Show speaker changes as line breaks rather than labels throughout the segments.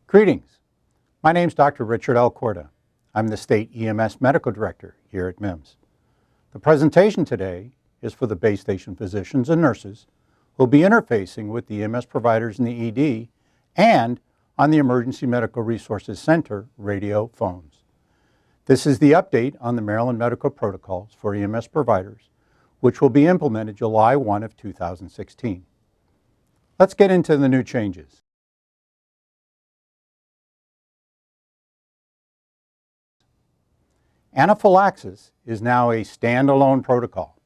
Greetings. My name is Dr. Richard L. Corda. I'm the State EMS Medical Director here at MIMS. The presentation today is for the base station physicians and nurses who will be interfacing with the EMS providers in the ED and on the Emergency Medical Resources Center radio phones. This is the update on the Maryland Medical Protocols for EMS providers, which will be implemented July 1 of 2016. Let's get into the new changes. Anaphylaxis is now a standalone protocol.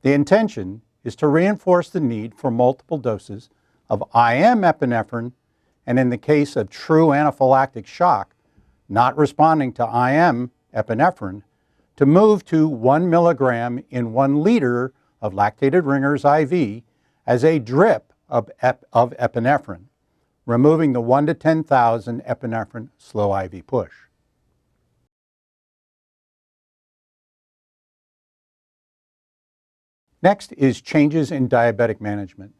The intention is to reinforce the need for multiple doses of IM epinephrine, and in the case of true anaphylactic shock, not responding to IM epinephrine, to move to 1 milligram in 1 liter of lactated Ringer's IV as a drip of epinephrine, removing the 1 to 10,000 epinephrine slow IV push. Next is changes in diabetic management.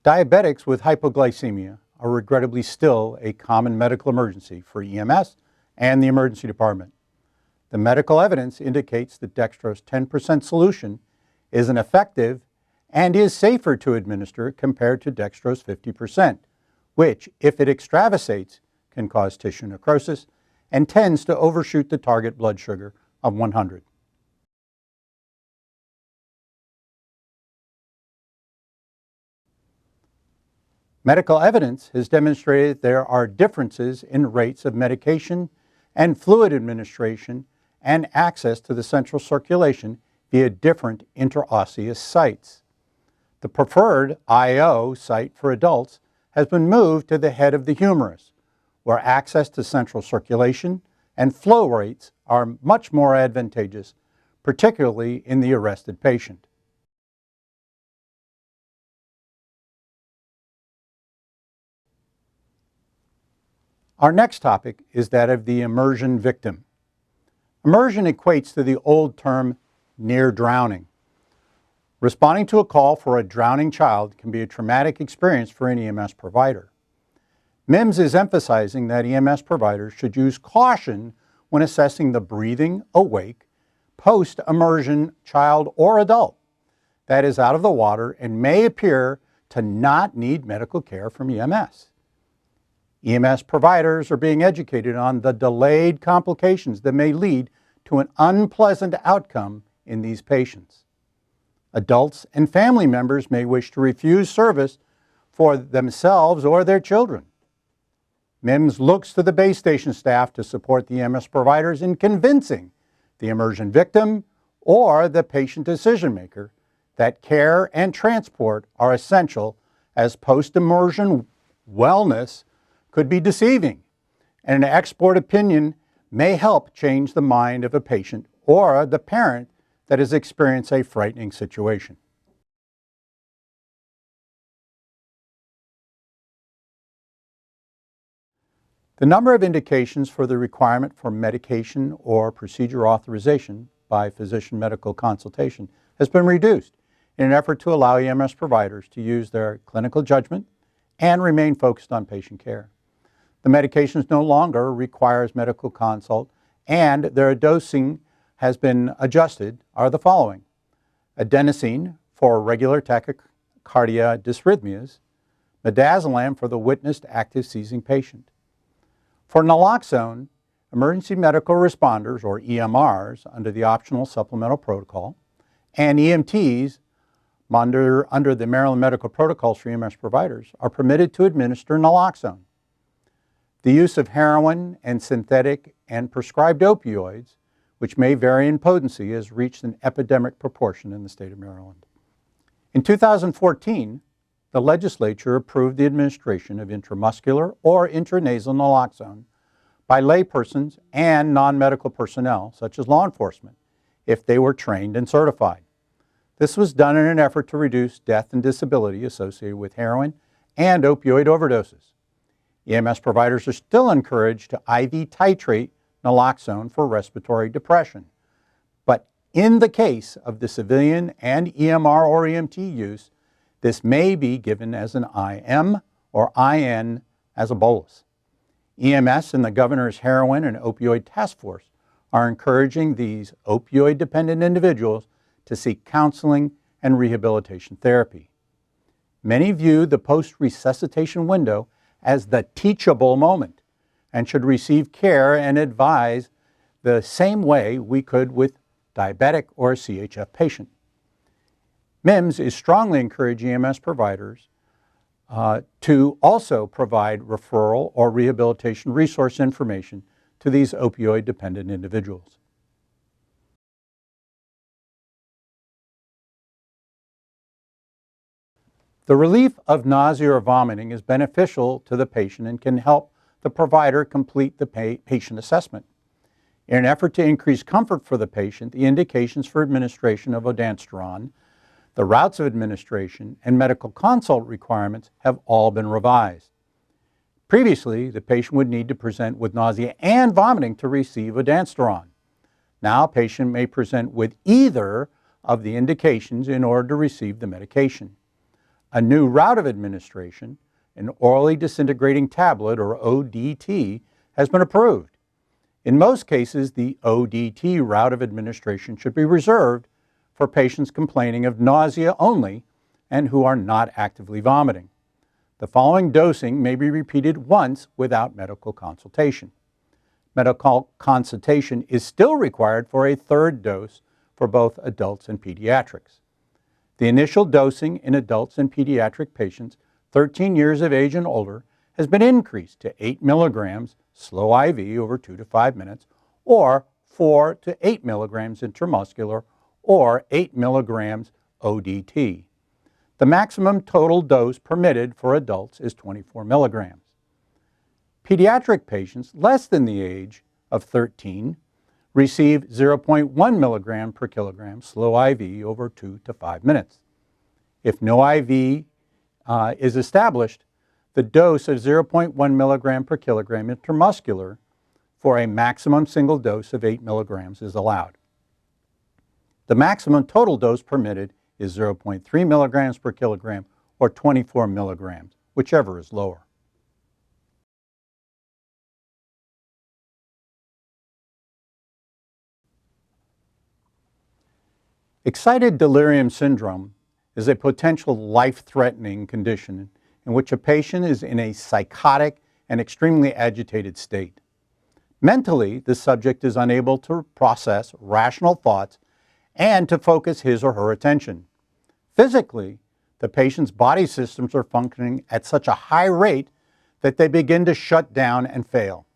Diabetics with hypoglycemia are regrettably still a common medical emergency for EMS and the emergency department. The medical evidence indicates that dextrose 10% solution is an effective and is safer to administer compared to dextrose 50%, which, if it extravasates, can cause tissue necrosis and tends to overshoot the target blood sugar of 100. Medical evidence has demonstrated there are differences in rates of medication and fluid administration and access to the central circulation via different interosseous sites. The preferred IO site for adults has been moved to the head of the humerus, where access to central circulation and flow rates are much more advantageous, particularly in the arrested patient. Our next topic is that of the immersion victim. Immersion equates to the old term near drowning. Responding to a call for a drowning child can be a traumatic experience for an EMS provider. MIMS is emphasizing that EMS providers should use caution when assessing the breathing, awake, post-immersion child or adult that is out of the water and may appear to not need medical care from EMS. EMS providers are being educated on the delayed complications that may lead to an unpleasant outcome in these patients. Adults and family members may wish to refuse service for themselves or their children. MIMS looks to the base station staff to support the EMS providers in convincing the immersion victim or the patient decision maker that care and transport are essential, as post-immersion wellness could be deceiving, and an expert opinion may help change the mind of a patient or the parent that has experienced a frightening situation. The number of indications for the requirement for medication or procedure authorization by physician medical consultation has been reduced in an effort to allow EMS providers to use their clinical judgment and remain focused on patient care. The medications no longer requires medical consult, and their dosing has been adjusted are the following: adenosine for regular tachycardia dysrhythmias, midazolam for the witnessed active seizing patient. For naloxone, emergency medical responders, or EMRs, under the optional supplemental protocol, and EMTs under the Maryland Medical Protocols for EMS providers are permitted to administer naloxone. The use of heroin and synthetic and prescribed opioids, which may vary in potency, has reached an epidemic proportion in the state of Maryland. In 2014, the legislature approved the administration of intramuscular or intranasal naloxone by laypersons and non-medical personnel, such as law enforcement, if they were trained and certified. This was done in an effort to reduce death and disability associated with heroin and opioid overdoses. EMS providers are still encouraged to IV titrate naloxone for respiratory depression. But in the case of the civilian and EMR or EMT use, this may be given as an IM or IN as a bolus. EMS and the Governor's Heroin and Opioid Task Force are encouraging these opioid-dependent individuals to seek counseling and rehabilitation therapy. Many view the post-resuscitation window as the teachable moment and should receive care and advise the same way we could with diabetic or a CHF patient. MIMS is strongly encouraging EMS providers to also provide referral or rehabilitation resource information to these opioid-dependent individuals. The relief of nausea or vomiting is beneficial to the patient and can help the provider complete the patient assessment. In an effort to increase comfort for the patient, the indications for administration of ondansetron, the routes of administration, and medical consult requirements have all been revised. Previously, the patient would need to present with nausea and vomiting to receive ondansetron. Now, a patient may present with either of the indications in order to receive the medication. A new route of administration, an orally disintegrating tablet or ODT, has been approved. In most cases, the ODT route of administration should be reserved for patients complaining of nausea only and who are not actively vomiting. The following dosing may be repeated once without medical consultation. Medical consultation is still required for a third dose for both adults and pediatrics. The initial dosing in adults and pediatric patients 13 years of age and older has been increased to 8 milligrams slow IV over 2 to 5 minutes, or 4 to 8 milligrams intramuscular, or 8 milligrams ODT. The maximum total dose permitted for adults is 24 milligrams. Pediatric patients less than the age of 13 receive 0.1 milligram per kilogram slow IV over 2 to 5 minutes. If no IV is established, the dose of 0.1 milligram per kilogram intramuscular for a maximum single dose of 8 milligrams is allowed. The maximum total dose permitted is 0.3 milligrams per kilogram or 24 milligrams, whichever is lower. Excited delirium syndrome is a potential life-threatening condition in which a patient is in a psychotic and extremely agitated state. Mentally, the subject is unable to process rational thoughts and to focus his or her attention. Physically, the patient's body systems are functioning at such a high rate that they begin to shut down and fail.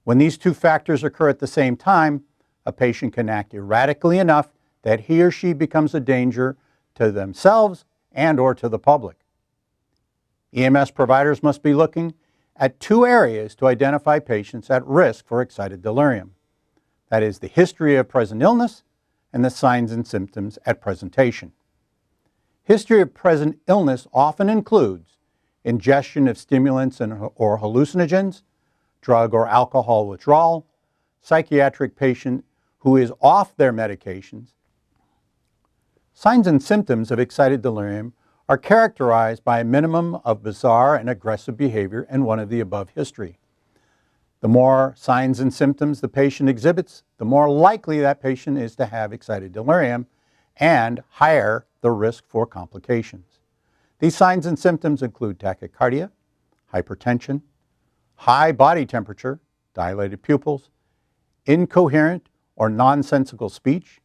When these two factors occur at the same time, a patient can act erratically enough that he or she becomes a danger to themselves and or to the public. EMS providers must be looking at two areas to identify patients at risk for excited delirium. That is, the history of present illness and the signs and symptoms at presentation. History of present illness often includes ingestion of stimulants or hallucinogens, drug or alcohol withdrawal, psychiatric patient who is off their medications. Signs and symptoms of excited delirium are characterized by a minimum of bizarre and aggressive behavior and one of the above history. The more signs and symptoms the patient exhibits, the more likely that patient is to have excited delirium and higher the risk for complications. These signs and symptoms include tachycardia, hypertension, high body temperature, dilated pupils, incoherent or nonsensical speech,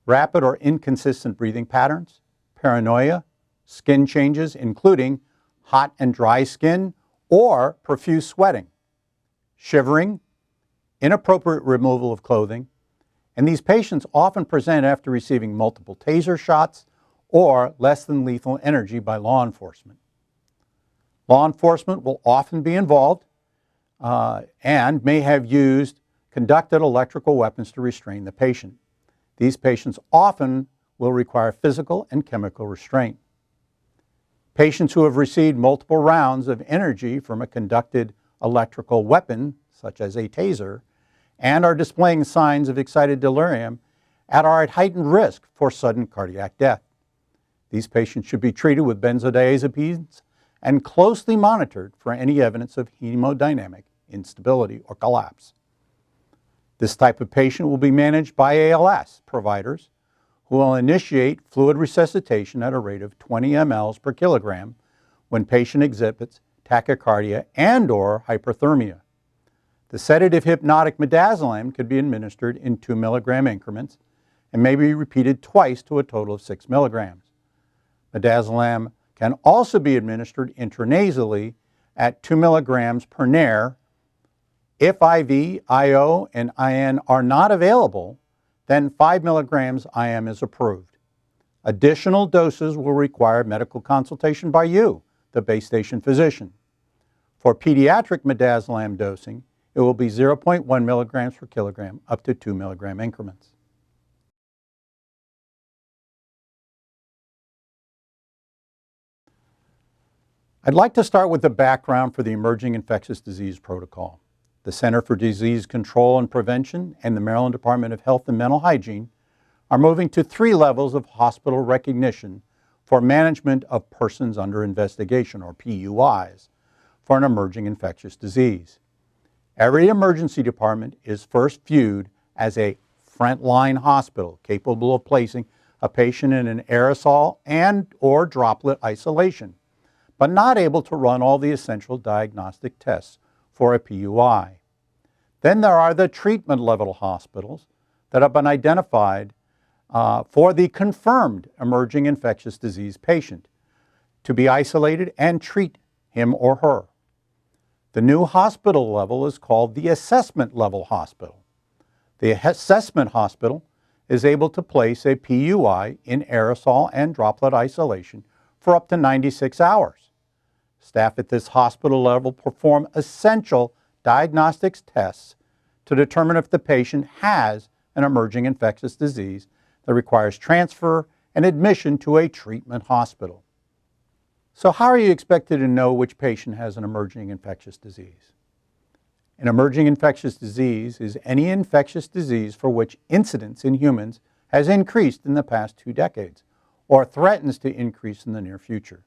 rapid or inconsistent breathing patterns, paranoia, skin changes including hot and dry skin or profuse sweating, shivering, inappropriate removal of clothing, and these patients often present after receiving multiple taser shots or less than lethal energy by law enforcement. Law enforcement will often be involved and may have conducted electrical weapons to restrain the patient. These patients often will require physical and chemical restraint. Patients who have received multiple rounds of energy from a conducted electrical weapon, such as a taser, and are displaying signs of excited delirium are at heightened risk for sudden cardiac death. These patients should be treated with benzodiazepines and closely monitored for any evidence of hemodynamic instability, or collapse. This type of patient will be managed by ALS providers who will initiate fluid resuscitation at a rate of 20 mL per kilogram when patient exhibits tachycardia and/or hyperthermia. The sedative hypnotic midazolam could be administered in 2 milligram increments and may be repeated twice to a total of 6 milligrams. Midazolam can also be administered intranasally at 2 milligrams per nair. If IV, IO, and IN are not available, then 5 milligrams IM is approved. Additional doses will require medical consultation by you, the base station physician. For pediatric midazolam dosing, it will be 0.1 milligrams per kilogram up to 2 milligram increments. I'd like to start with the background for the Emerging Infectious Disease Protocol. The Center for Disease Control and Prevention and the Maryland Department of Health and Mental Hygiene are moving to 3 levels of hospital recognition for management of persons under investigation, or PUIs, for an emerging infectious disease. Every emergency department is first viewed as a frontline hospital capable of placing a patient in an aerosol and/or droplet isolation, but not able to run all the essential diagnostic tests for a PUI. Then there are the treatment level hospitals that have been identified for the confirmed emerging infectious disease patient to be isolated and treat him or her. The new hospital level is called the assessment level hospital. The assessment hospital is able to place a PUI in aerosol and droplet isolation for up to 96 hours. Staff at this hospital level perform essential diagnostics tests to determine if the patient has an emerging infectious disease that requires transfer and admission to a treatment hospital. So how are you expected to know which patient has an emerging infectious disease? An emerging infectious disease is any infectious disease for which incidence in humans has increased in the past 2 decades or threatens to increase in the near future.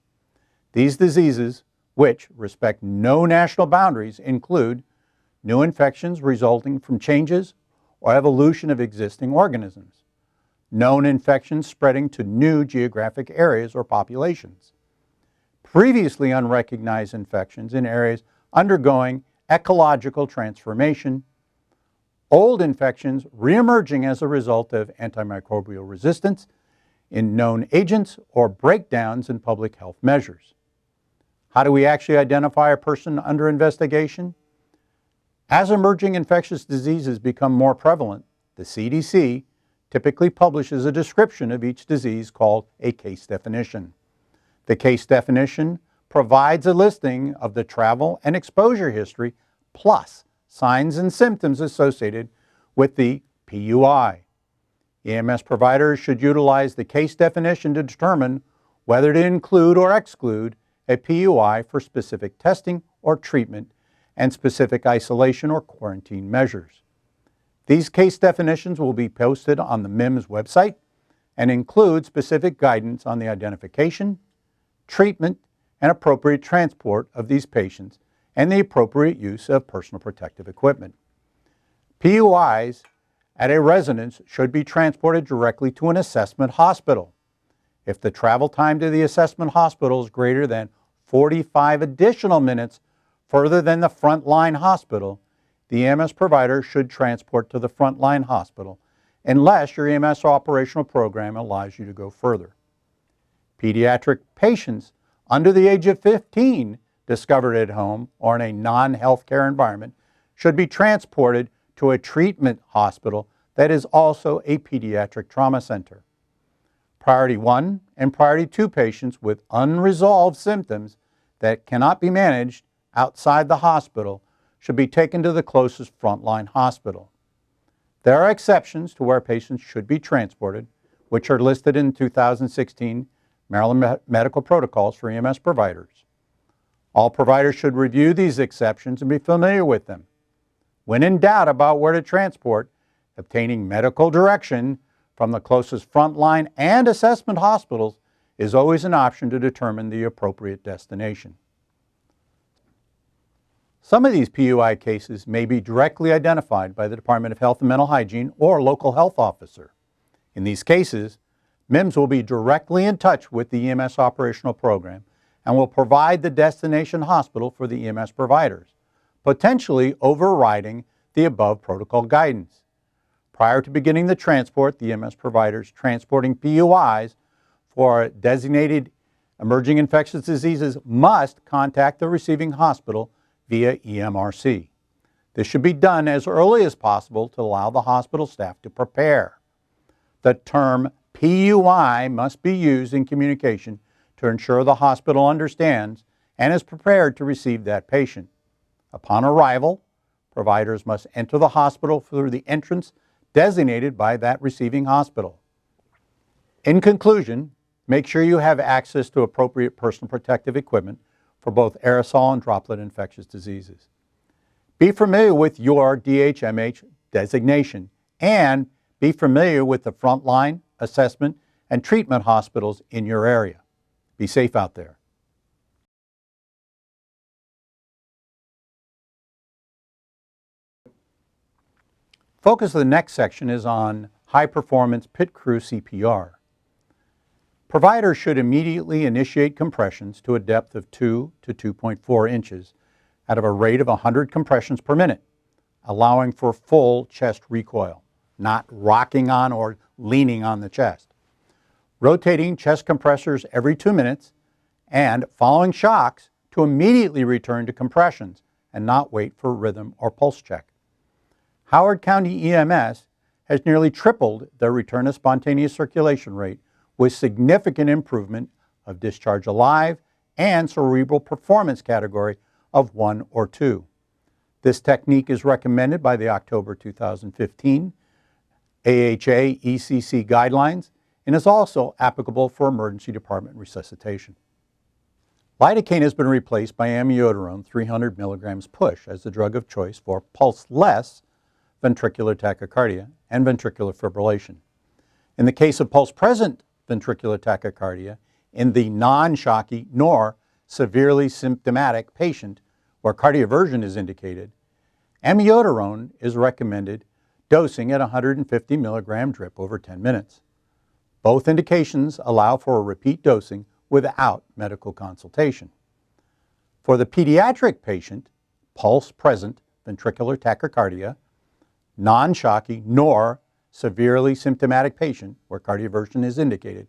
These diseases, which respect no national boundaries, include new infections resulting from changes or evolution of existing organisms, known infections spreading to new geographic areas or populations, previously unrecognized infections in areas undergoing ecological transformation, old infections reemerging as a result of antimicrobial resistance in known agents or breakdowns in public health measures. How do we actually identify a person under investigation? As emerging infectious diseases become more prevalent, the CDC typically publishes a description of each disease called a case definition. The case definition provides a listing of the travel and exposure history plus signs and symptoms associated with the PUI. EMS providers should utilize the case definition to determine whether to include or exclude a PUI for specific testing or treatment and specific isolation or quarantine measures. These case definitions will be posted on the MIMS website and include specific guidance on the identification, treatment, and appropriate transport of these patients and the appropriate use of personal protective equipment. PUIs at a residence should be transported directly to an assessment hospital. If the travel time to the assessment hospital is greater than 45 additional minutes further than the frontline hospital, the EMS provider should transport to the frontline hospital unless your EMS operational program allows you to go further. Pediatric patients under the age of 15 discovered at home or in a non-healthcare environment should be transported to a treatment hospital that is also a pediatric trauma center. Priority 1 and Priority 2 patients with unresolved symptoms that cannot be managed outside the hospital should be taken to the closest frontline hospital. There are exceptions to where patients should be transported, which are listed in 2016 Maryland Medical Protocols for EMS Providers. All providers should review these exceptions and be familiar with them. When in doubt about where to transport, obtaining medical direction from the closest frontline and assessment hospitals is always an option to determine the appropriate destination. Some of these PUI cases may be directly identified by the Department of Health and Mental Hygiene or local health officer. In these cases, MIMS will be directly in touch with the EMS operational program and will provide the destination hospital for the EMS providers, potentially overriding the above protocol guidance. Prior to beginning the transport, the EMS providers transporting PUIs for designated emerging infectious diseases must contact the receiving hospital via EMRC. This should be done as early as possible to allow the hospital staff to prepare. The term PUI must be used in communication to ensure the hospital understands and is prepared to receive that patient. Upon arrival, providers must enter the hospital through the entrance designated by that receiving hospital. In conclusion, make sure you have access to appropriate personal protective equipment for both aerosol and droplet infectious diseases. Be familiar with your DHMH designation and be familiar with the frontline, assessment, and treatment hospitals in your area. Be safe out there. Focus of the next section is on high-performance pit crew CPR. Providers should immediately initiate compressions to a depth of 2 to 2.4 inches at a rate of 100 compressions per minute, allowing for full chest recoil, not rocking on or leaning on the chest. Rotating chest compressors every 2 minutes and following shocks to immediately return to compressions and not wait for rhythm or pulse check. Howard County EMS has nearly tripled their return to spontaneous circulation rate with significant improvement of discharge alive and cerebral performance category of 1 or 2. This technique is recommended by the October 2015 AHA ECC guidelines and is also applicable for emergency department resuscitation. Lidocaine has been replaced by amiodarone 300 milligrams push as the drug of choice for pulseless ventricular tachycardia and ventricular fibrillation. In the case of pulse-present ventricular tachycardia, in the non-shocky nor severely symptomatic patient where cardioversion is indicated, amiodarone is recommended dosing at 150 milligram drip over 10 minutes. Both indications allow for a repeat dosing without medical consultation. For the pediatric patient, pulse-present ventricular tachycardia, non-shocky nor severely symptomatic patient where cardioversion is indicated,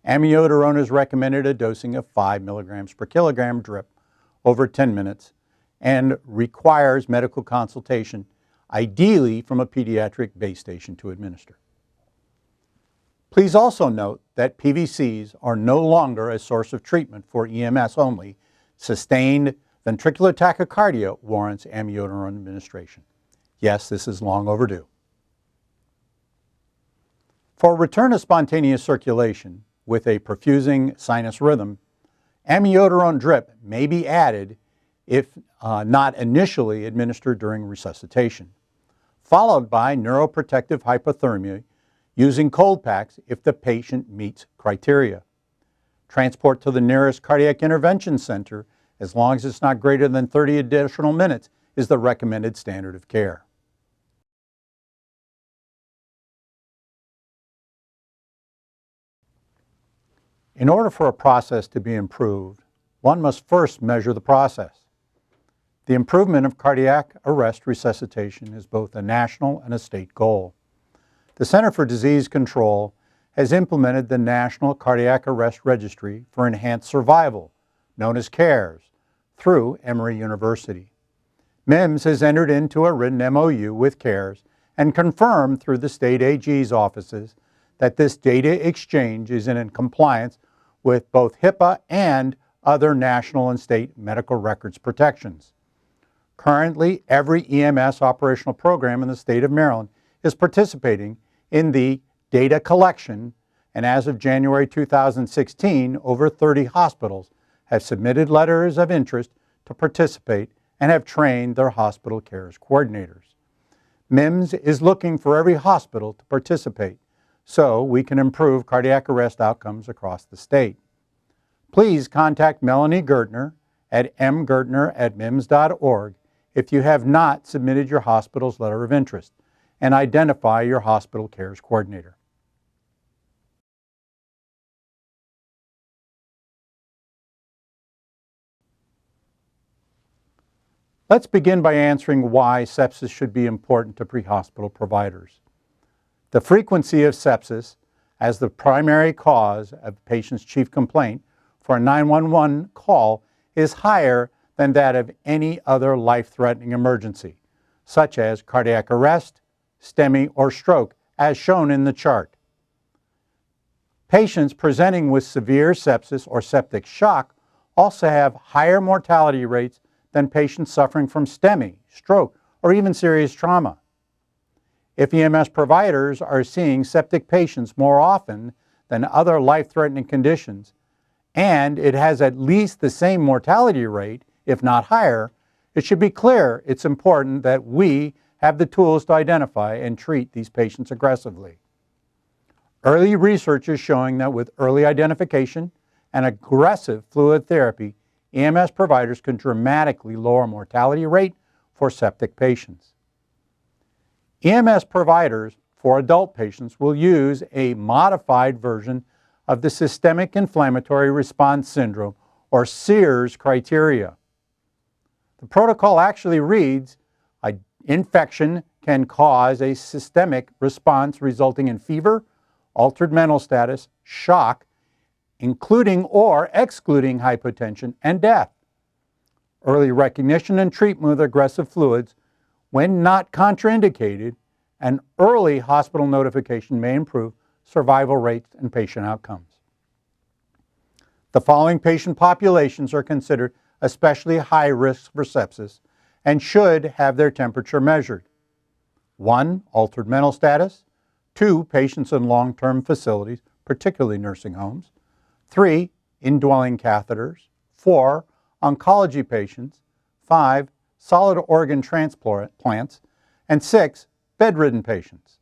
amiodarone is recommended a dosing of 5 milligrams per kilogram drip over 10 minutes and requires medical consultation, ideally from a pediatric base station to administer. Please also note that PVCs are no longer a source of treatment for EMS only. Sustained ventricular tachycardia warrants amiodarone administration. Yes, this is long overdue. For return to spontaneous circulation with a perfusing sinus rhythm, amiodarone drip may be added if not initially administered during resuscitation, followed by neuroprotective hypothermia using cold packs if the patient meets criteria. Transport to the nearest cardiac intervention center, as long as it's not greater than 30 additional minutes, is the recommended standard of care. In order for a process to be improved, one must first measure the process. The improvement of cardiac arrest resuscitation is both a national and a state goal. The Center for Disease Control has implemented the National Cardiac Arrest Registry for Enhanced Survival, known as CARES, through Emory University. MIMS has entered into a written MOU with CARES and confirmed through the state AG's offices that this data exchange is in compliance with both HIPAA and other national and state medical records protections. Currently, every EMS operational program in the state of Maryland is participating in the data collection, and as of January 2016, over 30 hospitals have submitted letters of interest to participate and have trained their hospital CARES coordinators. MIMS is looking for every hospital to participate so we can improve cardiac arrest outcomes across the state. Please contact Melanie Gertner at mgertner@mims.org if you have not submitted your hospital's letter of interest, and identify your hospital cares coordinator. Let's begin by answering why sepsis should be important to pre-hospital providers. The frequency of sepsis as the primary cause of a patient's chief complaint for a 911 call is higher than that of any other life-threatening emergency, such as cardiac arrest, STEMI, or stroke, as shown in the chart. Patients presenting with severe sepsis or septic shock also have higher mortality rates than patients suffering from STEMI, stroke, or even serious trauma. If EMS providers are seeing septic patients more often than other life-threatening conditions, and it has at least the same mortality rate, if not higher, it should be clear it's important that we have the tools to identify and treat these patients aggressively. Early research is showing that with early identification and aggressive fluid therapy, EMS providers can dramatically lower mortality rate for septic patients. EMS providers for adult patients will use a modified version of the Systemic Inflammatory Response Syndrome, or SIRS criteria. The protocol actually reads, an infection can cause a systemic response resulting in fever, altered mental status, shock, including or excluding hypotension, and death. Early recognition and treatment with aggressive fluids, when not contraindicated, and early hospital notification may improve survival rates and patient outcomes. The following patient populations are considered especially high risk for sepsis and should have their temperature measured. 1. Altered mental status. 2. Patients in long-term facilities, particularly nursing homes. 3. Indwelling catheters. 4. Oncology patients. 5. Solid organ transplants. And 6. Bedridden patients.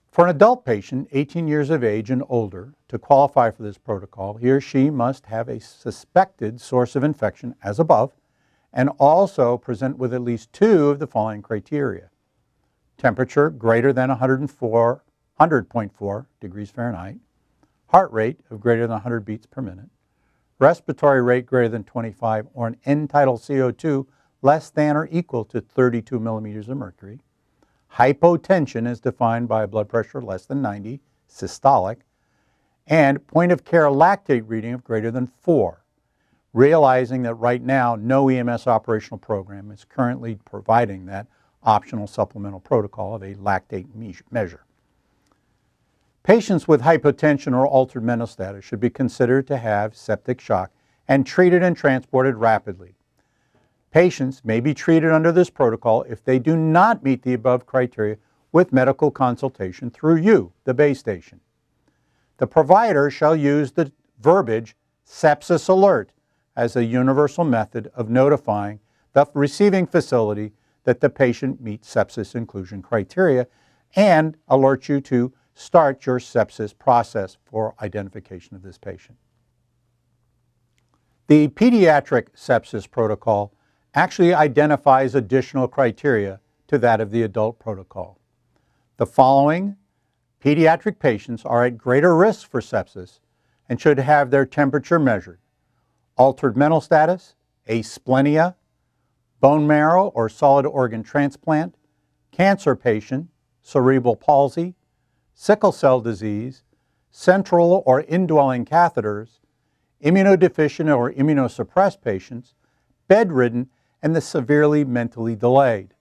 For an adult patient, 18 years of age and older, to qualify for this protocol, he or she must have a suspected source of infection, as above, and also present with at least 2 of the following criteria: temperature greater than 100.4 degrees Fahrenheit, heart rate of greater than 100 beats per minute, respiratory rate greater than 25, or an end-tidal CO2 less than or equal to 32 millimeters of mercury. Hypotension is defined by a blood pressure less than 90, systolic, and point-of-care lactate reading of greater than 4, realizing that right now no EMS operational program is currently providing that optional supplemental protocol of a lactate measure. Patients with hypotension or altered mental status should be considered to have septic shock and treated and transported rapidly. Patients may be treated under this protocol if they do not meet the above criteria with medical consultation through you, the base station. The provider shall use the verbiage sepsis alert as a universal method of notifying the receiving facility that the patient meets sepsis inclusion criteria and alert you to start your sepsis process for identification of this patient. The pediatric sepsis protocol actually identifies additional criteria to that of the adult protocol. The following pediatric patients are at greater risk for sepsis and should have their temperature measured: altered mental status, asplenia, bone marrow or solid organ transplant, cancer patient, cerebral palsy, sickle cell disease, central or indwelling catheters, immunodeficient or immunosuppressed patients, bedridden, and the severely mentally delayed.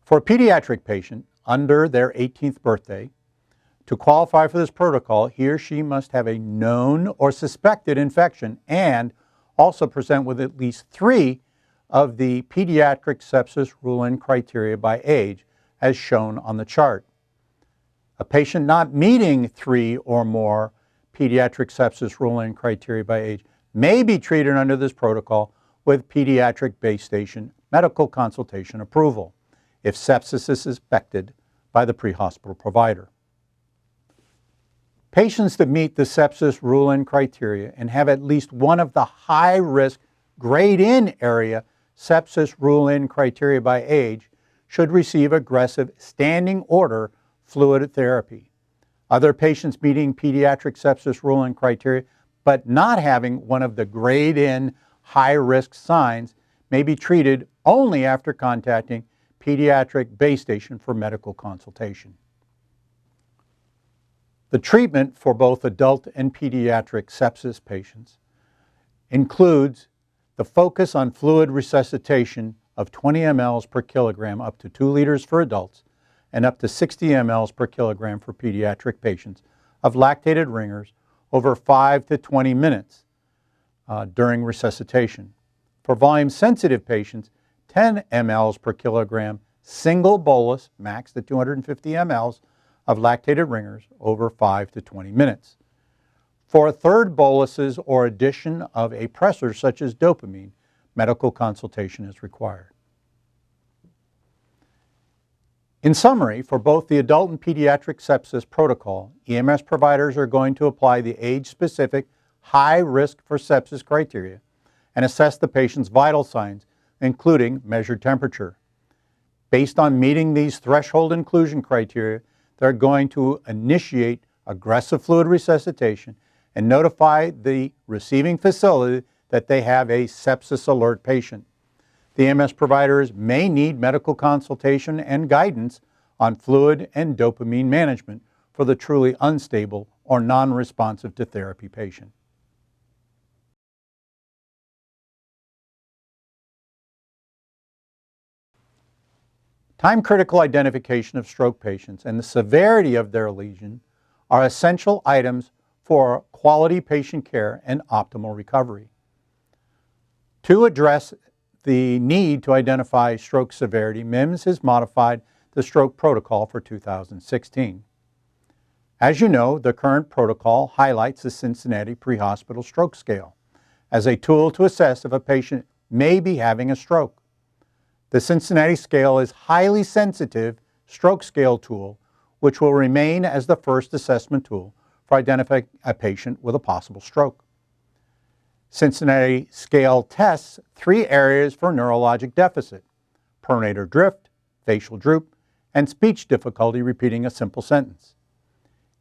For a pediatric patient under their 18th birthday, to qualify for this protocol, he or she must have a known or suspected infection and also present with at least 3 of the pediatric sepsis rule-in criteria by age, as shown on the chart. A patient not meeting 3 or more pediatric sepsis rule-in criteria by age may be treated under this protocol with pediatric base station medical consultation approval if sepsis is suspected by the pre-hospital provider. Patients that meet the sepsis rule-in criteria and have at least one of the high-risk grade-in area sepsis rule-in criteria by age should receive aggressive standing order fluid therapy. Other patients meeting pediatric sepsis rule-in criteria but not having one of the grade-in high-risk signs may be treated only after contacting pediatric base station for medical consultation. The treatment for both adult and pediatric sepsis patients includes the focus on fluid resuscitation of 20 mL per kilogram up to 2 liters for adults and up to 60 mL per kilogram for pediatric patients of lactated ringers over 5 to 20 minutes during resuscitation. For volume-sensitive patients, 10 mL per kilogram single bolus, max to 250 mL, of lactated ringers over 5 to 20 minutes. For third boluses or addition of a pressor such as dopamine, medical consultation is required. In summary, for both the adult and pediatric sepsis protocol, EMS providers are going to apply the age-specific high risk for sepsis criteria and assess the patient's vital signs, including measured temperature. Based on meeting these threshold inclusion criteria, they're going to initiate aggressive fluid resuscitation and notify the receiving facility that they have a sepsis alert patient. The EMS providers may need medical consultation and guidance on fluid and dopamine management for the truly unstable or non-responsive to therapy patient. Time-critical identification of stroke patients and the severity of their lesion are essential items for quality patient care and optimal recovery. To address the need to identify stroke severity, MIMS has modified the stroke protocol for 2016. As you know, the current protocol highlights the Cincinnati Pre-Hospital Stroke Scale as a tool to assess if a patient may be having a stroke. The Cincinnati scale is a highly sensitive stroke scale tool which will remain as the first assessment tool for identifying a patient with a possible stroke. Cincinnati scale tests 3 areas for neurologic deficit: pronator drift, facial droop, and speech difficulty repeating a simple sentence.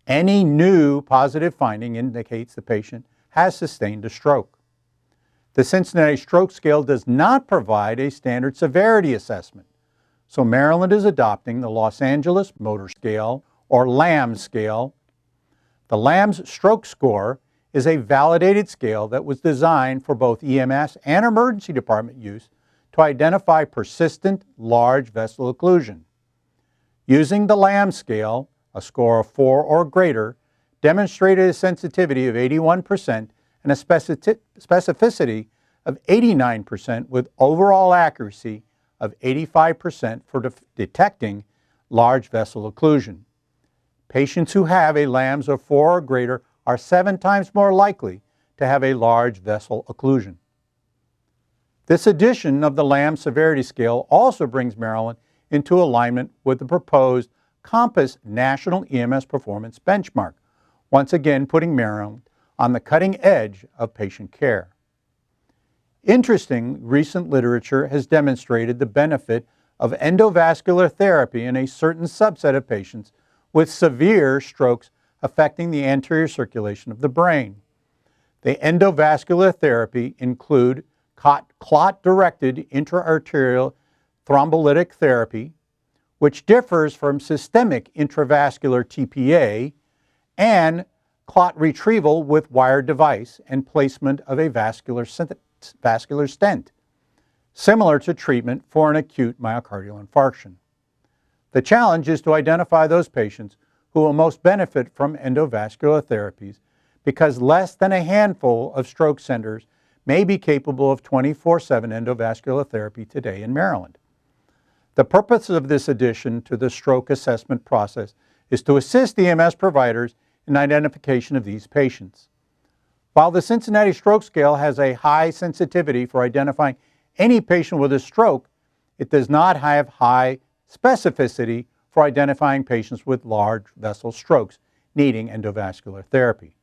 Any new positive finding indicates the patient has sustained a stroke. The Cincinnati Stroke Scale does not provide a standard severity assessment, so Maryland is adopting the Los Angeles Motor Scale, or LAMS scale. The LAMS Stroke Score is a validated scale that was designed for both EMS and emergency department use to identify persistent large vessel occlusion. Using the LAMS scale, a score of 4 or greater demonstrated a sensitivity of 81% and a specificity of 89% with overall accuracy of 85% for detecting large vessel occlusion. Patients who have a LAMS of 4 or greater are 7 times more likely to have a large vessel occlusion. This addition of the LAMS severity scale also brings Maryland into alignment with the proposed COMPASS National EMS Performance Benchmark, once again putting Maryland on the cutting edge of patient care. Interesting, recent literature has demonstrated the benefit of endovascular therapy in a certain subset of patients with severe strokes affecting the anterior circulation of the brain. The endovascular therapy include clot-directed intra-arterial thrombolytic therapy, which differs from systemic intravascular TPA, and clot retrieval with wired device and placement of a vascular stent, similar to treatment for an acute myocardial infarction. The challenge is to identify those patients who will most benefit from endovascular therapies because less than a handful of stroke centers may be capable of 24/7 endovascular therapy today in Maryland. The purpose of this addition to the stroke assessment process is to assist EMS providers in identification of these patients. While the Cincinnati Stroke Scale has a high sensitivity for identifying any patient with a stroke, it does not have high specificity for identifying patients with large vessel strokes needing endovascular therapy.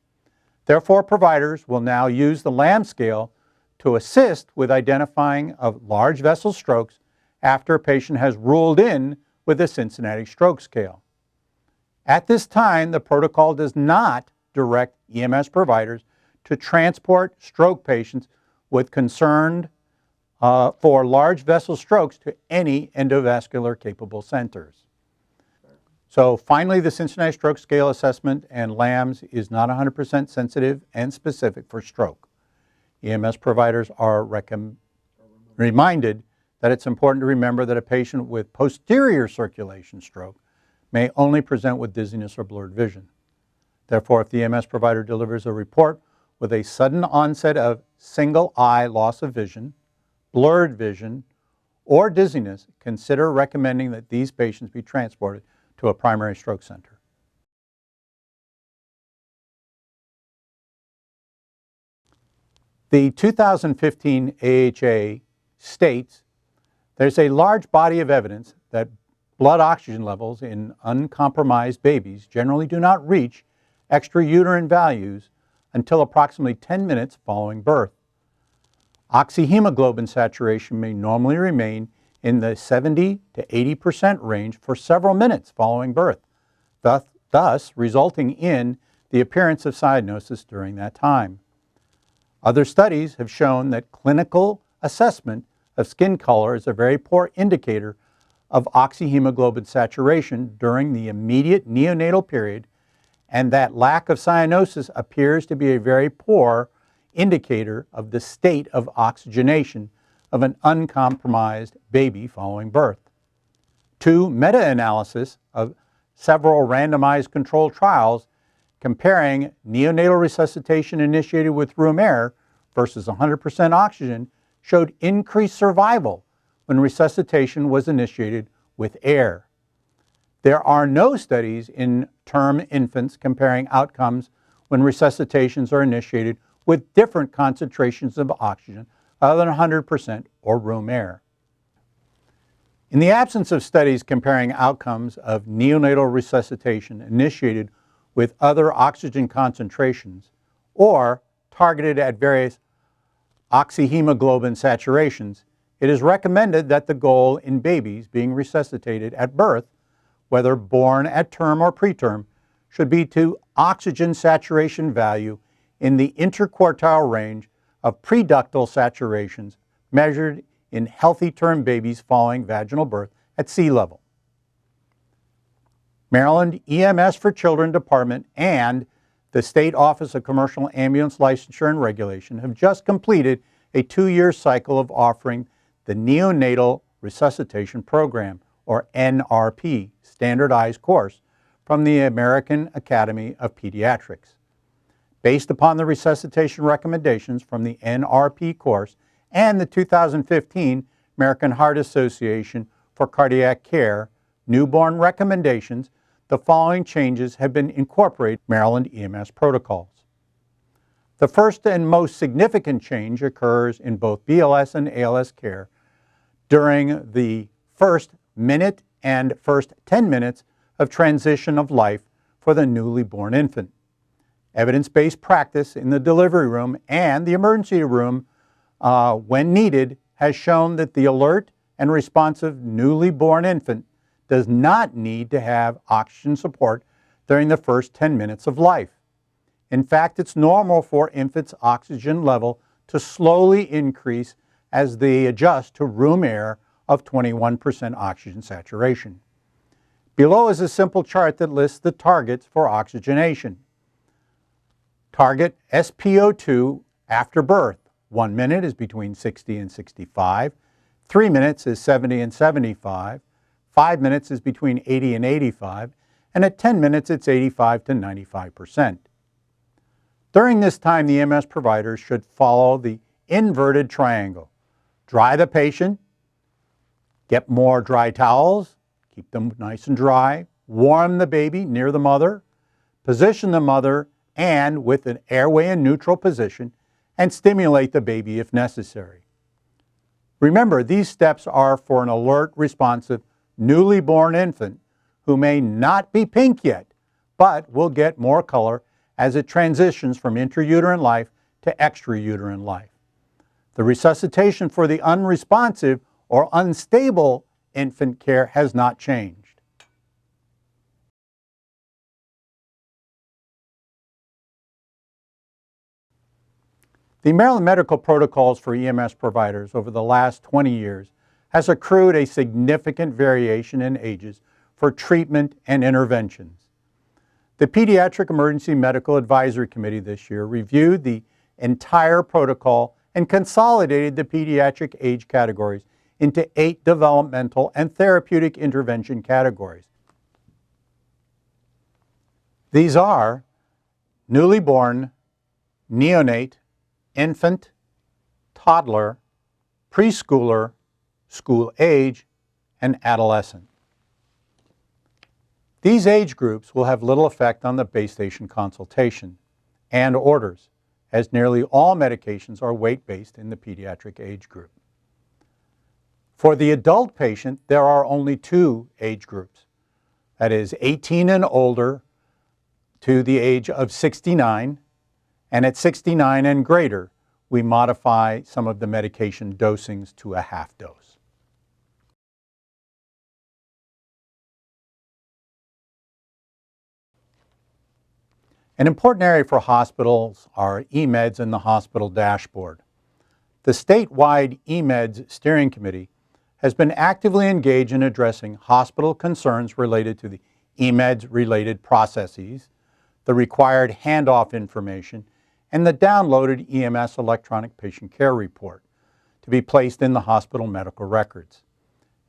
Therefore, providers will now use the LAMS scale to assist with identifying of large vessel strokes after a patient has ruled in with the Cincinnati Stroke Scale. At this time, the protocol does not direct EMS providers to transport stroke patients with concern for large vessel strokes to any endovascular capable centers. So finally, the Cincinnati Stroke Scale Assessment and LAMS is not 100% sensitive and specific for stroke. EMS providers are reminded that it's important to remember that a patient with posterior circulation stroke may only present with dizziness or blurred vision. Therefore, if the EMS provider delivers a report with a sudden onset of single eye loss of vision, blurred vision, or dizziness, consider recommending that these patients be transported to a primary stroke center. The 2015 AHA states there's a large body of evidence that blood oxygen levels in uncompromised babies generally do not reach extrauterine values until approximately 10 minutes following birth. Oxyhemoglobin saturation may normally remain in the 70 to 80% range for several minutes following birth, thus resulting in the appearance of cyanosis during that time. Other studies have shown that clinical assessment of skin color is a very poor indicator of oxyhemoglobin saturation during the immediate neonatal period, and that lack of cyanosis appears to be a very poor indicator of the state of oxygenation of an uncompromised baby following birth. 2 meta-analyses of several randomized controlled trials comparing neonatal resuscitation initiated with room air versus 100% oxygen showed increased survival when resuscitation was initiated with air. There are no studies in term infants comparing outcomes when resuscitations are initiated with different concentrations of oxygen other than 100% or room air. In the absence of studies comparing outcomes of neonatal resuscitation initiated with other oxygen concentrations or targeted at various oxyhemoglobin saturations, it is recommended that the goal in babies being resuscitated at birth, whether born at term or preterm, should be to oxygen saturation value in the interquartile range of preductal saturations measured in healthy term babies following vaginal birth at sea level. Maryland EMS for Children Department and the State Office of Commercial Ambulance Licensure and Regulation have just completed a 2-year cycle of offering the Neonatal Resuscitation Program, or NRP, standardized course from the American Academy of Pediatrics. Based upon the resuscitation recommendations from the NRP course and the 2015 American Heart Association for Cardiac Care newborn recommendations, the following changes have been incorporated in Maryland EMS protocols. The first and most significant change occurs in both BLS and ALS care during the first minute and first 10 minutes of transition of life for the newly born infant. Evidence-based practice in the delivery room and the emergency room when needed has shown that the alert and responsive newly born infant does not need to have oxygen support during the first 10 minutes of life. In fact, it's normal for infants' oxygen level to slowly increase as they adjust to room air of 21% oxygen saturation. Below is a simple chart that lists the targets for oxygenation. Target SpO2 after birth. 1 minute is between 60 and 65. 3 minutes is 70 and 75. 5 minutes is between 80 and 85. And at 10 minutes, it's 85 to 95%. During this time, the EMS providers should follow the inverted triangle. Dry the patient, get more dry towels, keep them nice and dry, warm the baby near the mother, position the mother and with an airway in neutral position, and stimulate the baby if necessary. Remember, these steps are for an alert, responsive, newly born infant who may not be pink yet, but will get more color as it transitions from intrauterine life to extrauterine life. The resuscitation for the unresponsive or unstable infant care has not changed. The Maryland Medical Protocols for EMS providers over the last 20 years has accrued a significant variation in ages for treatment and interventions. The Pediatric Emergency Medical Advisory Committee this year reviewed the entire protocol and consolidated the pediatric age categories into 8 developmental and therapeutic intervention categories. These are newly born, neonate, infant, toddler, preschooler, school age, and adolescent. These age groups will have little effect on the base station consultation and orders, as nearly all medications are weight-based in the pediatric age group. For the adult patient, there are only 2 age groups. That is 18 and older to the age of 69, and at 69 and greater, we modify some of the medication dosings to a half dose. An important area for hospitals are eMeds and the hospital dashboard. The statewide eMeds Steering Committee has been actively engaged in addressing hospital concerns related to the eMeds-related processes, the required handoff information, and the downloaded EMS electronic patient care report to be placed in the hospital medical records.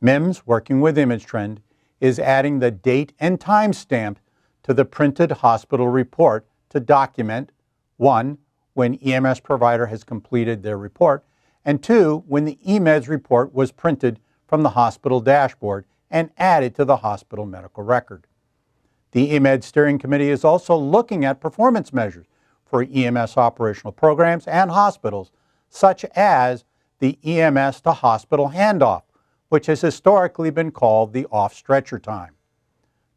MIMS, working with ImageTrend, is adding the date and time stamp to the printed hospital report to document, 1, when EMS provider has completed their report, and 2, when the eMeds report was printed from the hospital dashboard and added to the hospital medical record. The eMeds Steering Committee is also looking at performance measures for EMS operational programs and hospitals, such as the EMS to hospital handoff, which has historically been called the off-stretcher time.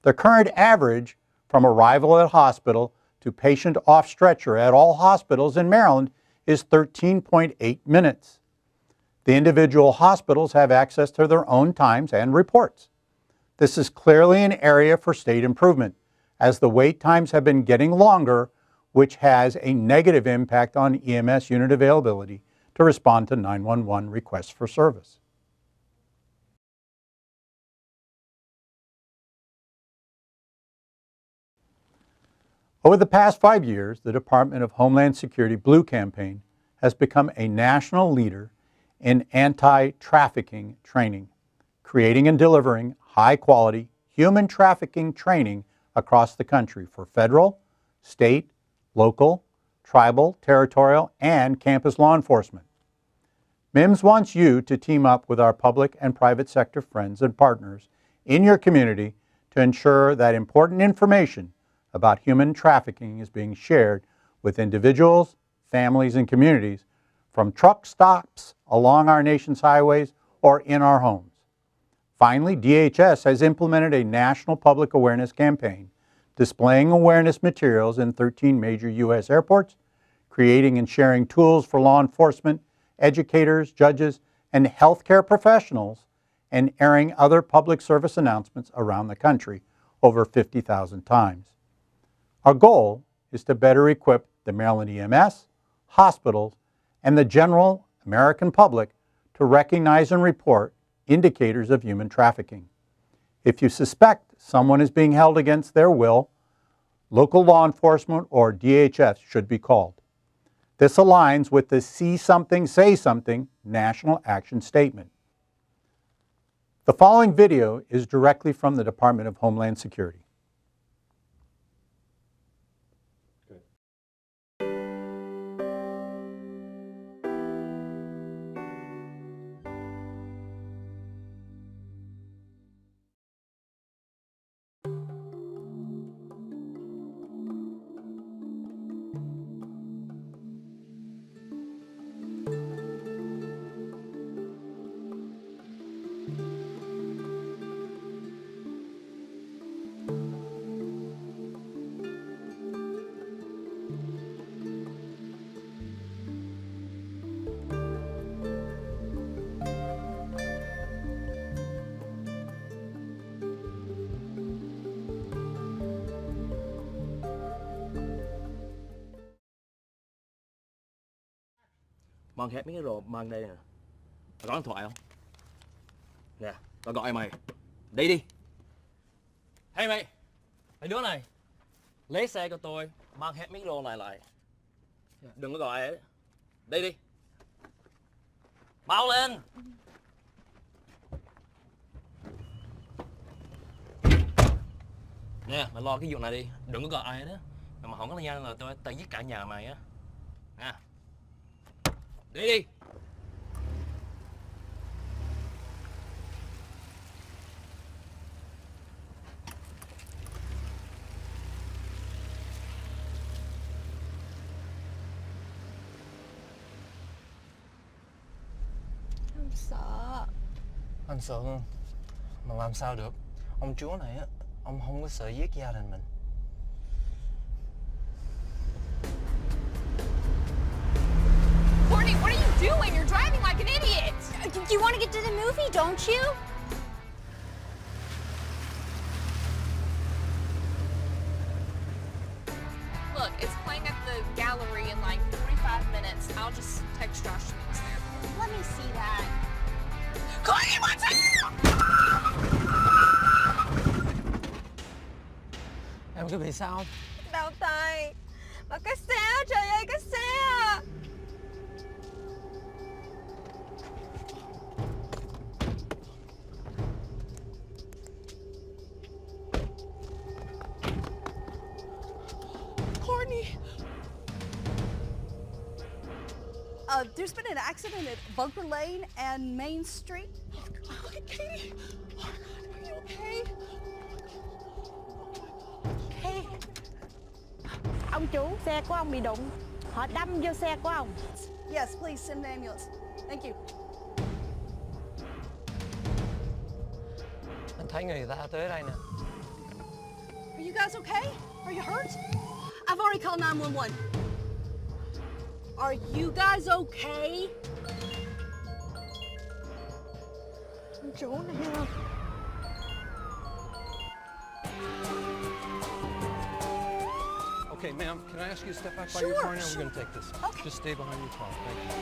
The current average from arrival at hospital to patient off-stretcher at all hospitals in Maryland is 13.8 minutes. The individual hospitals have access to their own times and reports. This is clearly an area for state improvement, as the wait times have been getting longer, which has a negative impact on EMS unit availability to respond to 911 requests for service. Over the past 5 years, the Department of Homeland Security Blue Campaign has become a national leader in anti-trafficking training, creating and delivering high-quality human trafficking training across the country for federal, state, local, tribal, territorial, and campus law enforcement. MIMS wants you to team up with our public and private sector friends and partners in your community to ensure that important information about human trafficking is being shared with individuals, families, and communities from truck stops along our nation's highways or in our homes. Finally, DHS has implemented a national public awareness campaign displaying awareness materials in 13 major U.S. airports, creating and sharing tools for law enforcement, educators, judges, and healthcare professionals, and airing other public service announcements around the country over 50,000 times. Our goal is to better equip the Maryland EMS, hospitals, and the general American public to recognize and report indicators of human trafficking. If you suspect someone is being held against their will, local law enforcement or DHS should be called. This aligns with the See Something, Say Something National Action Statement. The following video is directly from the Department of Homeland Security.
Mang hết mấy cái đồ mang đây nè. Mày có điện thoại không? Nè, tao gọi mày. Đi đi. Hey mày. Mày đứa này. Lấy xe cho tôi, mang hết mấy cái đồ này lại. Đừng có gọi ai hết. Đi đi. Mau lên. Nè, mày lo cái vụ này đi. Đừng có gọi ai hết á. Mà không có nhanh là tao giết cả nhà mày á. Nè. Đi đi.
Em sợ.
Anh sợ không? Mà làm sao được? Ông chúa này á, ông không có sợ giết gia đình mình.
Courtney, what are you doing? You're driving like an idiot. You want to get to the movie, don't you? Look, it's playing at the gallery in like 45 minutes. I'll just text Josh when he's there. Let me see that. Courtney, what's up?
Em có bị sao không?
Đau tay. Mà cái xe, trời ơi, cái xe. Courtney.
There's been an accident at Bunker Lane and Main Street.
Katie. Oh my God, are you okay?
Ê, ông chủ, xe của ông bị đụng. Họ đâm vô xe của ông.
Yes, please send an ambulance. Thank you.
Anh thấy người ta tới đây nè.
Are you guys okay? Are you hurt? I've already called 911. Are you guys okay?
Ông chủ này không?
Okay, ma'am, can I ask you to step back by
Sure,
your car now?
sure.
We're going to take this.
Okay.
Just stay behind your car. Thank you.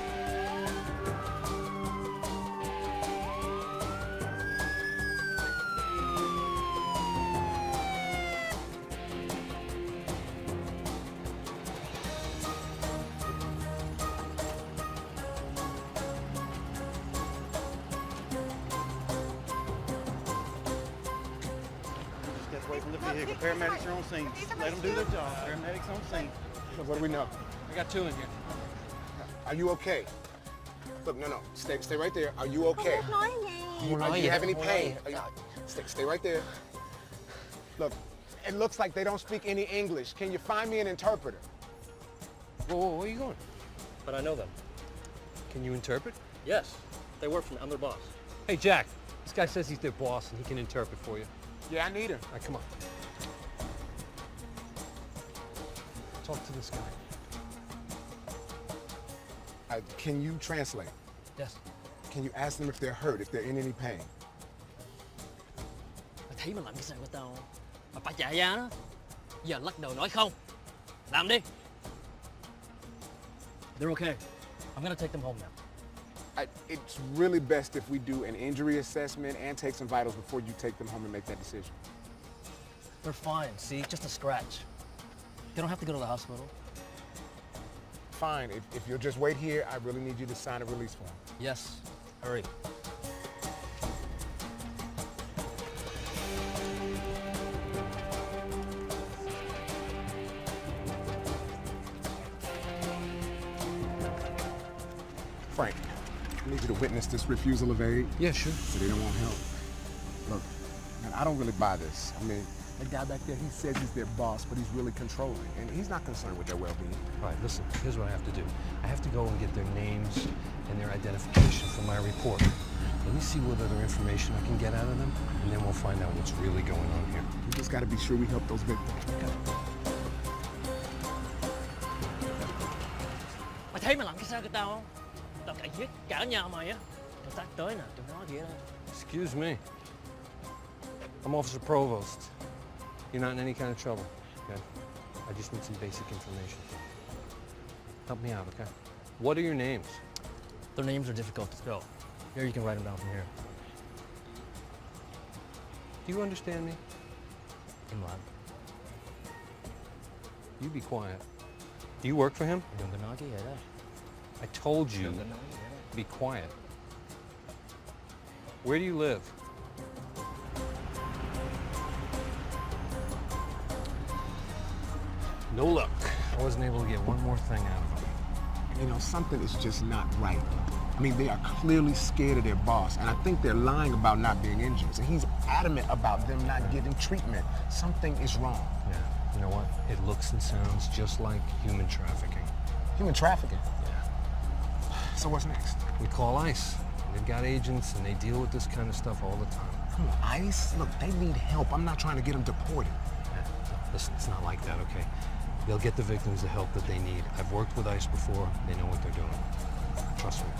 Step away from the vehicle. Paramedics are on scene. Let them do their job. Paramedics on scene.
So what do we know?
I got two in here.
Are you okay? Look, no. Stay right there. Are you okay?
Nói nghe.
Do you have any pain? Stay right there. Look, it looks like they don't speak any English. Can you find me an interpreter?
Whoa, where are you going?
But I know them.
Can you interpret?
Yes, they work for me. I'm their boss.
Hey, Jack, this guy says he's their boss and he can interpret for you.
Yeah, I need him.
All right, come on. Talk to this guy.
Can you translate?
Yes.
Can you ask them if they're hurt, if they're in any pain?
Mày thấy mày làm cái xe của tao không? Mày phải chạy ra đó. Giờ lắc đầu nói không. Làm đi. They're okay. I'm gonna take them home now.
It's really best if we do an injury assessment and take some vitals before you take them home and make that decision.
They're fine, see? Just a scratch. They don't have to go to the hospital.
Fine. If you'll just wait here, I really need you to sign a release form.
Yes. Hurry.
Frank, I need you to witness this refusal of aid.
Yeah, sure.
So they don't want help. Look, man, I don't really buy this. I mean, the guy back there, he says he's their boss, but he's really controlling, and he's not concerned with their well-being.
All right, listen, here's what I have to do. I have to go and get their names and their identification for my report. Let me see what other information I can get out of them, and then we'll find out what's really going on here.
We just got to be sure we help those victims.
Mày thấy mày làm cái xe của tao không? Tao cậy giết cả nhà mày á. Tao tắt tới nè, tụi nó vậy đó.
Excuse me. I'm Officer Provost. You're not in any kind of trouble, okay? I just need some basic information. Help me out, okay? What are your names?
Their names are difficult to spell. Here you can write them down from here.
Do you understand me?
Come on.
You be quiet. Do you work for him?
Đừng có nói cái gì đó.
I told you,
Đừng có nói cái gì đó.
be quiet. Where do you live? No luck. I wasn't able to get one more thing out of him.
You know, something is just not right. I mean, they are clearly scared of their boss, and I think they're lying about not being injured. And he's adamant about them not getting treatment. Something is wrong.
Yeah, you know what? It looks and sounds just like human trafficking.
Human trafficking.
Yeah.
So what's next?
We call ICE. They've got agents and they deal with this kind of stuff all the time.
Come on, ICE? Look, they need help. I'm not trying to get them deported.
Yeah, listen, it's not like that, okay? They'll get the victims the help that they need. I've worked with ICE before. They know what they're doing. Trust me.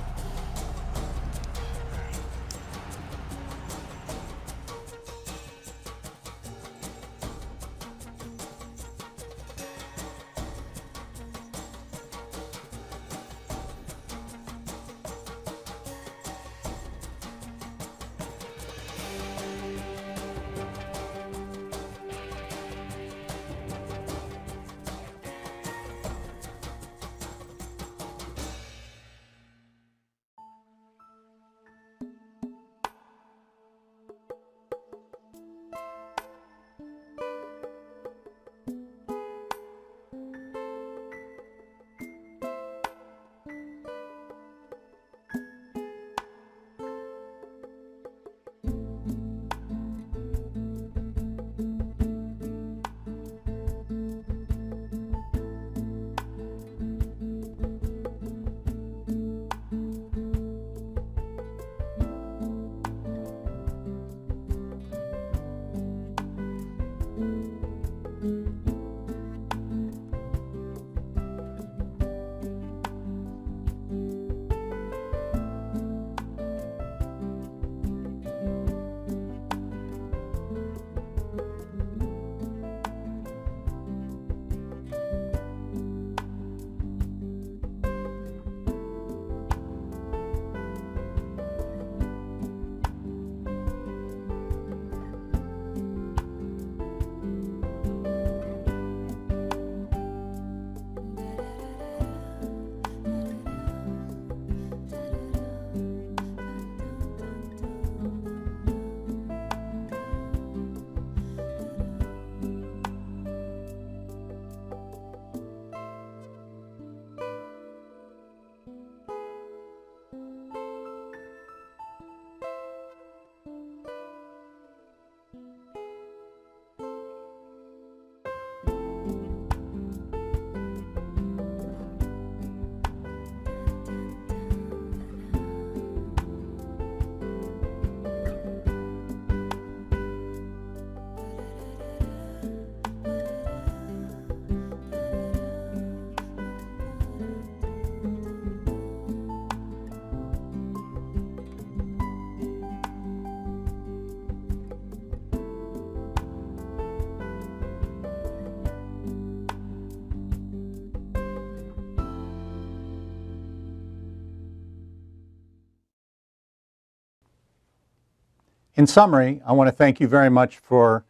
In summary, I want to thank you very much for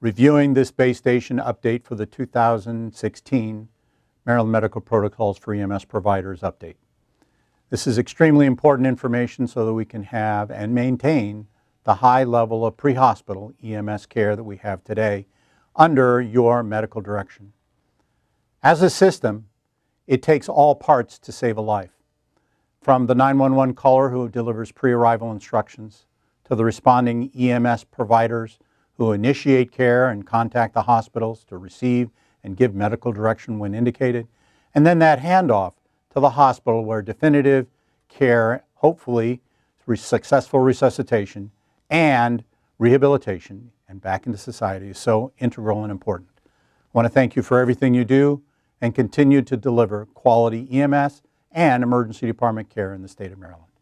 reviewing this base station update for the 2016 Maryland Medical Protocols for EMS Providers update. This is extremely important information so that we can have and maintain the high level of pre-hospital EMS care that we have today under your medical direction. As a system, it takes all parts to save a life, from the 911 caller who delivers pre-arrival instructions, to the responding EMS providers who initiate care and contact the hospitals to receive and give medical direction when indicated, and then that handoff to the hospital where definitive care, hopefully successful resuscitation and rehabilitation and back into society is so integral and important. I want to thank you for everything you do and continue to deliver quality EMS and emergency department care in the state of Maryland.